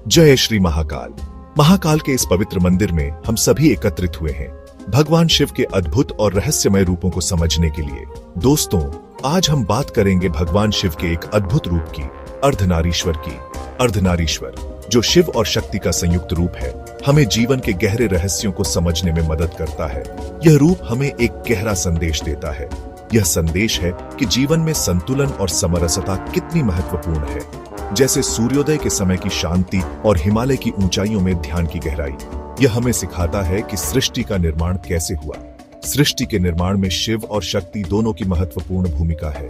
जय श्री महाकाल। महाकाल के इस पवित्र मंदिर में हम सभी एकत्रित हुए हैं भगवान शिव के अद्भुत और रहस्यमय रूपों को समझने के लिए। दोस्तों, आज हम बात करेंगे भगवान शिव के एक अद्भुत रूप की, अर्धनारीश्वर की। अर्धनारीश्वर, जो शिव और शक्ति का संयुक्त रूप है, हमें जीवन के गहरे रहस्यों को समझने में मदद करता है। यह रूप हमें एक गहरा संदेश देता है। यह संदेश है कि जीवन में संतुलन और समरसता कितनी महत्वपूर्ण है। जैसे सूर्योदय के समय की शांति और हिमालय की ऊंचाइयों में ध्यान की गहराई। यह हमें सिखाता है कि सृष्टि का निर्माण कैसे हुआ। सृष्टि के निर्माण में शिव और शक्ति दोनों की महत्वपूर्ण भूमिका है।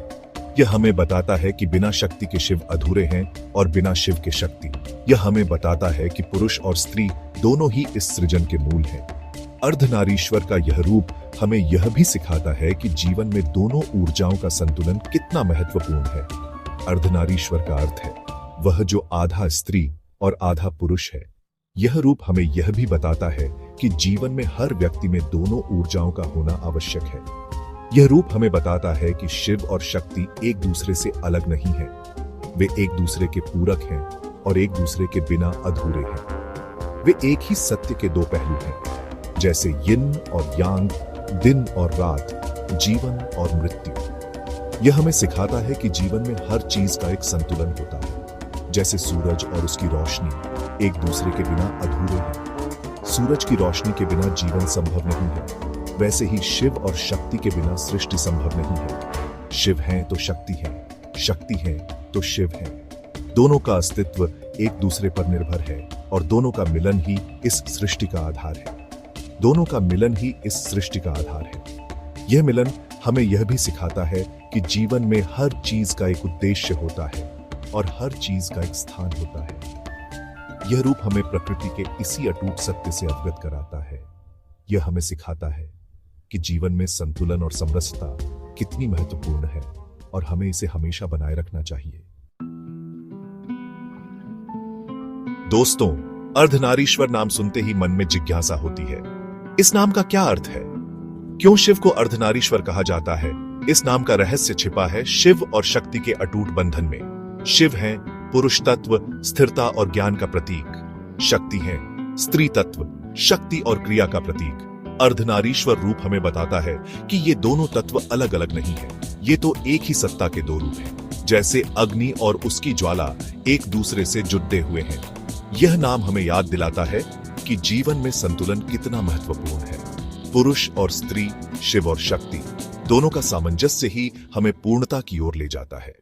यह हमें बताता है कि बिना शक्ति के शिव अधूरे हैं और बिना शिव के शक्ति। यह हमें बताता है कि पुरुष और स्त्री दोनों ही इस सृजन के मूल हैं। अर्धनारीश्वर का यह रूप हमें यह भी सिखाता है कि जीवन में दोनों ऊर्जाओं का संतुलन कितना महत्वपूर्ण है। अर्धनारीश्वर का अर्थ है वह जो आधा स्त्री और आधा पुरुष है। यह रूप हमें यह भी बताता है कि जीवन में हर व्यक्ति में दोनों ऊर्जाओं का होना आवश्यक है। यह रूप हमें बताता है कि शिव और शक्ति एक दूसरे से अलग नहीं है। वे एक दूसरे के पूरक हैं और एक दूसरे के बिना अधूरे हैं। वे एक ही सत्य के दो पहलू हैं, जैसे यिन और यांग, दिन और रात, जीवन और मृत्यु। यह हमें सिखाता है कि जीवन में हर चीज का एक संतुलन होता है। जैसे सूरज और उसकी रोशनी एक दूसरे के बिना अधूरे हैं। सूरज की रोशनी के बिना जीवन संभव नहीं है। वैसे ही शिव और शक्ति के बिना सृष्टि संभव नहीं है। शिव है तो शक्ति है, शक्ति है तो शिव है। दोनों का अस्तित्व एक दूसरे पर निर्भर है और दोनों का मिलन ही इस सृष्टि का आधार है। दोनों का मिलन ही इस सृष्टि का आधार है। यह मिलन हमें यह भी सिखाता है कि जीवन में हर चीज का एक उद्देश्य होता है और हर चीज का एक स्थान होता है। यह रूप हमें प्रकृति के इसी अटूट सत्य से अवगत कराता है। यह हमें सिखाता है कि जीवन में संतुलन और समरसता कितनी महत्वपूर्ण है और हमें इसे हमेशा बनाए रखना चाहिए। दोस्तों, अर्धनारीश्वर नाम सुनते ही मन में जिज्ञासा होती है। इस नाम का क्या अर्थ है? क्यों शिव को अर्धनारीश्वर कहा जाता है? इस नाम का रहस्य छिपा है शिव और शक्ति के अटूट बंधन में। शिव है पुरुष तत्व, स्थिरता और ज्ञान का प्रतीक। शक्ति है स्त्री तत्व, शक्ति और क्रिया का प्रतीक। अर्धनारीश्वर रूप हमें बताता है कि ये दोनों तत्व अलग अलग नहीं है। ये तो एक ही सत्ता के दो रूप हैं। जैसे अग्नि और उसकी ज्वाला एक दूसरे से जुड़े हुए हैं। यह नाम हमें याद दिलाता है कि जीवन में संतुलन कितना महत्वपूर्ण है। पुरुष और स्त्री, शिव और शक्ति, दोनों का सामंजस्य ही हमें पूर्णता की ओर ले जाता है।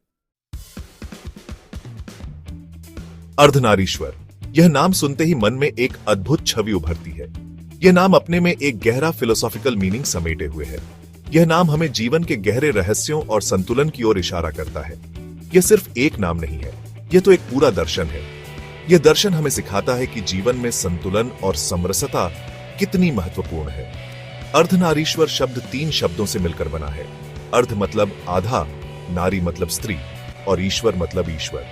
अर्धनारीश्वर, यह नाम सुनते ही मन में एक अद्भुत छवि उभरती है। यह नाम अपने में एक गहरा फिलोसॉफिकल मीनिंग समेटे हुए है। यह नाम हमें जीवन के गहरे रहस्यों और संतुलन की ओर इशारा करता है। यह सिर्फ एक नाम नहीं है, यह तो एक पूरा दर्शन है। यह दर्शन हमें सिखाता है कि जीवन में संतुलन और समरसता कितनी महत्वपूर्ण है। अर्धनारीश्वर शब्द 3 शब्दों से मिलकर बना है। अर्ध मतलब आधा, नारी मतलब स्त्री और ईश्वर मतलब ईश्वर।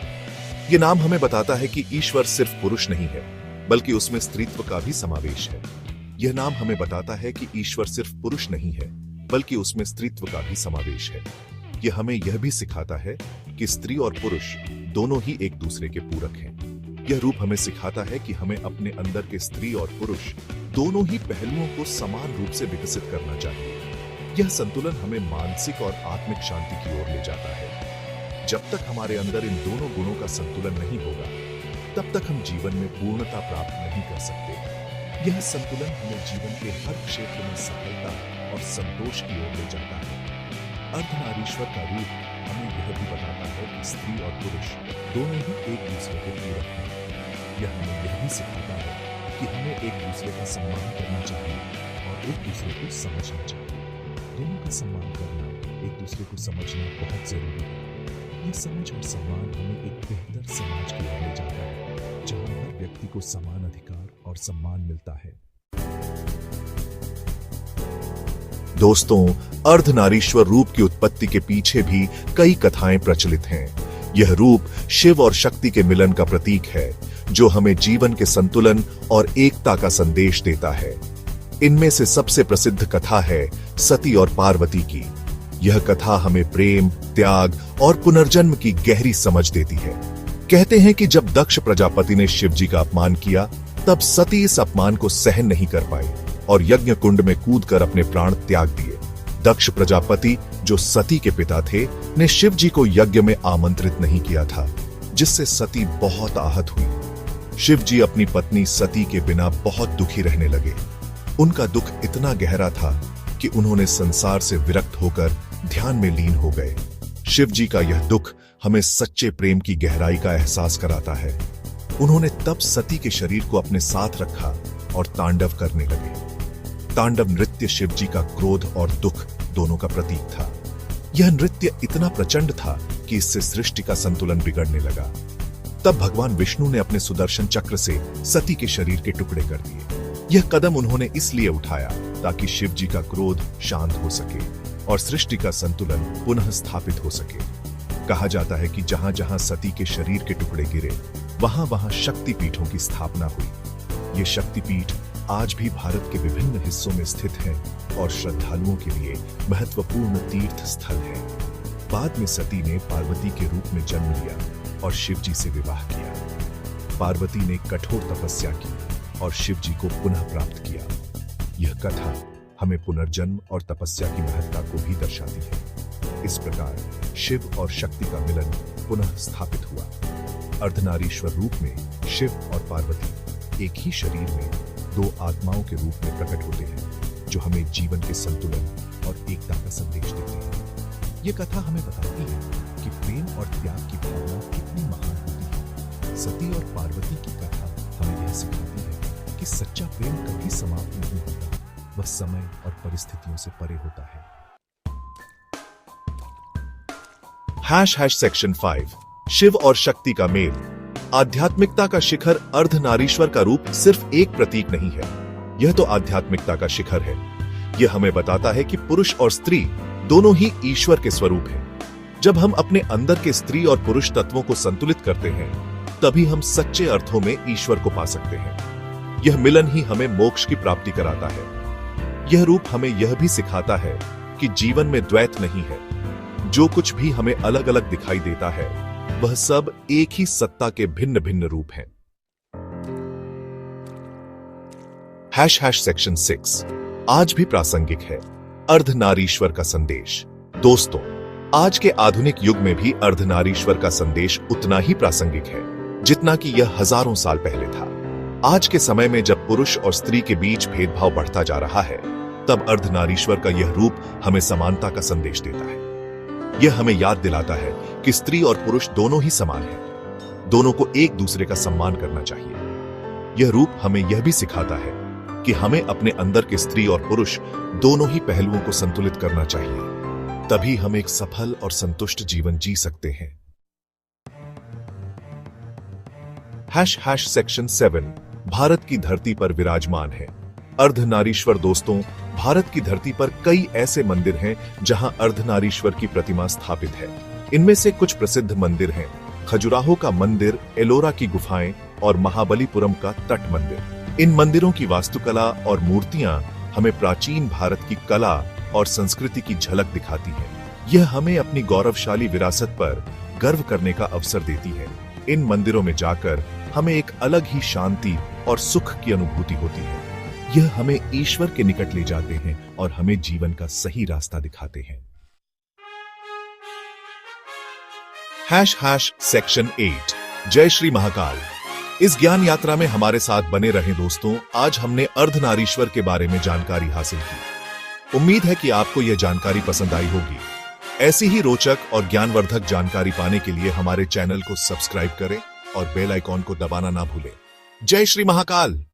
यह नाम हमें बताता है कि ईश्वर सिर्फ पुरुष नहीं है, बल्कि उसमें स्त्रीत्व का भी समावेश है। यह नाम हमें बताता है कि ईश्वर सिर्फ पुरुष नहीं है, बल्कि उसमें स्त्रीत्व का भी समावेश है। यह हमें यह भी सिखाता है कि स्त्री और पुरुष दोनों ही एक दूसरे के पूरक हैं। यह रूप हमें सिखाता है कि हमें अपने अंदर के स्त्री और पुरुष दोनों ही पहलुओं को समान रूप से विकसित करना चाहिए। यह संतुलन हमें मानसिक और आत्मिक शांति की ओर ले जाता है। जब तक हमारे अंदर इन दोनों गुणों का संतुलन नहीं होगा, तब तक हम जीवन में पूर्णता प्राप्त नहीं कर सकते। यह संतुलन हमें जीवन के हर क्षेत्र में सफलता और संतोष की ओर ले जाता है। अर्धनारीश्वर का रूप हमें यह भी बताता है कि स्त्री और पुरुष दोनों ही एक दूसरे के पूरक हैं। यह हमें यह भी सिखाता है कि हमें एक दूसरे का सम्मान करना चाहिए और एक दूसरे को समझना चाहिए। दोनों का सम्मान करना, एक दूसरे को समझना बहुत जरूरी है। यह समझ और सम्मान हमें एक बेहतर समाज की ओर ले जाता है, जहां हर व्यक्ति को समान अधिकार और सम्मान मिलता है। दोस्तों, अर्धनारीश्वर रूप की उत्पत्ति के पीछे भी कई कथाएं प्रचलित हैं। यह रूप शिव और शक्ति के मिलन का प्रतीक है, जो हमें जीवन के संतुलन और एकता का संदेश देता है। इनमें से सबसे प्रसिद्ध कथा है सती और पार्वती की। यह कथा हमें प्रेम, त्याग और पुनर्जन्म की गहरी समझ देती है। कहते हैं कि जब दक्ष प्रजापति ने शिव जी का अपमान किया, तब सती इस अपमान को सहन नहीं कर पाई और यज्ञ कुंड में कूदकर अपने प्राण त्याग दिए। दक्ष प्रजापति, जो सती के पिता थे, ने शिव जी को यज्ञ में आमंत्रित नहीं किया था, जिससे सती बहुत आहत हुई। शिव जी अपनी पत्नी सती के बिना बहुत दुखी रहने लगे। उनका दुख इतना गहरा था कि उन्होंने संसार से विरक्त होकर ध्यान में लीन हो गए। शिव जी का यह दुख हमें सच्चे प्रेम की गहराई का एहसास कराता है। उन्होंने तब सती के शरीर को अपने साथ रखा और तांडव करने लगे। तांडव नृत्य शिव जी का क्रोध और दुख दोनों का प्रतीक था। यह नृत्य इतना प्रचंड था कि इससे सृष्टि का संतुलन बिगड़ने लगा। तब भगवान विष्णु ने अपने सुदर्शन चक्र से सती के शरीर के टुकड़े कर दिए। यह कदम उन्होंने इसलिए उठाया ताकि शिव जी का क्रोध शांत हो सके और सृष्टि का संतुलन पुनः स्थापित हो सके। कहा जाता है कि जहां जहां सती के शरीर के टुकड़े गिरे, वहां वहां शक्तिपीठों की स्थापना हुई। ये शक्तिपीठ आज भी भारत के विभिन्न हिस्सों में स्थित हैं और श्रद्धालुओं के लिए महत्वपूर्ण तीर्थ स्थल है। बाद में सती ने पार्वती के रूप में जन्म लिया और शिव जी से विवाह किया। पार्वती ने कठोर तपस्या की और शिव जी को पुनः प्राप्त किया। यह कथा हमें पुनर्जन्म और तपस्या की महत्ता को भी दर्शाती है। इस प्रकार शिव और शक्ति का मिलन पुनः स्थापित हुआ। अर्धनारीश्वर रूप में शिव और पार्वती एक ही शरीर में दो आत्माओं के रूप में प्रकट होते हैं, जो हमें जीवन के संतुलन और एकता का संदेश देते हैं। ये कथा हमें बताती है कि प्रेम और त्याग की भावना कितनी महान होती है। सती और पार्वती की कथा हमें यह सिखाती है कि सच्चा प्रेम कभी समाप्त नहीं होता, वह समय और परिस्थितियों से परे होता है। सेक्शन 5 शिव और शक्ति का मेल। आध्यात्मिकता का शिखर अर्धनारीश्वर का रूप सिर्फ एक प्रतीक नहीं है, यह तो आध्यात्मिकता का शिखर है। यह हमें बताता है कि पुरुष और स्त्री दोनों ही ईश्वर के स्वरूप हैं। जब हम अपने अंदर के स्त्री और पुरुष तत्वों को संतुलित करते हैं, तभी हम सच्चे अर्थों में ईश्वर को पा सकते हैं। यह मिलन ही हमें मोक्ष की प्राप्ति कराता है। यह रूप हमें यह भी सिखाता है कि जीवन में द्वैत नहीं है। जो कुछ भी हमें अलग अलग दिखाई देता है, वह सब एक ही सत्ता के भिन्न भिन्न रूप हैं। सेक्शन 6 आज भी प्रासंगिक है। अर्धनारीश्वर का संदेश। दोस्तों, आज के आधुनिक युग में भी अर्धनारीश्वर का संदेश उतना ही प्रासंगिक है जितना कि यह हजारों साल पहले था। आज के समय में जब पुरुष और स्त्री के बीच भेदभाव बढ़ता जा रहा है, तब अर्धनारीश्वर का यह रूप हमें समानता का संदेश देता है। यह हमें याद दिलाता है कि स्त्री और पुरुष दोनों ही समान हैं। दोनों को एक दूसरे का सम्मान करना चाहिए। यह रूप हमें यह भी सिखाता है कि हमें अपने अंदर के स्त्री और पुरुष दोनों ही पहलुओं को संतुलित करना चाहिए। तभी हम एक सफल और संतुष्ट जीवन जी सकते हैं। सेक्शन 7 भारत की धरती पर विराजमान है। अर्धनारीश्वर। दोस्तों, भारत की धरती पर कई ऐसे मंदिर हैं जहां अर्धनारीश्वर की प्रतिमा स्थापित है। इनमें से कुछ प्रसिद्ध मंदिर हैं: खजुराहो का मंदिर, एलोरा की गुफाएं और महाबलीपुरम का तट मंदिर। इन मंदिरों की वास्तुकला और मूर्तियां हमें प्राचीन भारत की कला और संस्कृति की झलक दिखाती हैं। यह हमें अपनी गौरवशाली विरासत पर गर्व करने का अवसर देती है। इन मंदिरों में जाकर हमें एक अलग ही शांति और सुख की अनुभूति होती है। यह हमें ईश्वर के निकट ले जाते हैं और हमें जीवन का सही रास्ता दिखाते हैं। सेक्शन 8 जय श्री महाकाल। इस ज्ञान यात्रा में हमारे साथ बने रहें दोस्तों। आज हमने अर्धनारीश्वर के बारे में जानकारी हासिल की। उम्मीद है कि आपको यह जानकारी पसंद आई होगी। ऐसी ही रोचक और ज्ञानवर्धक जानकारी पाने के लिए हमारे चैनल को सब्सक्राइब करें और बेल आइकॉन को दबाना ना भूलें। जय श्री महाकाल।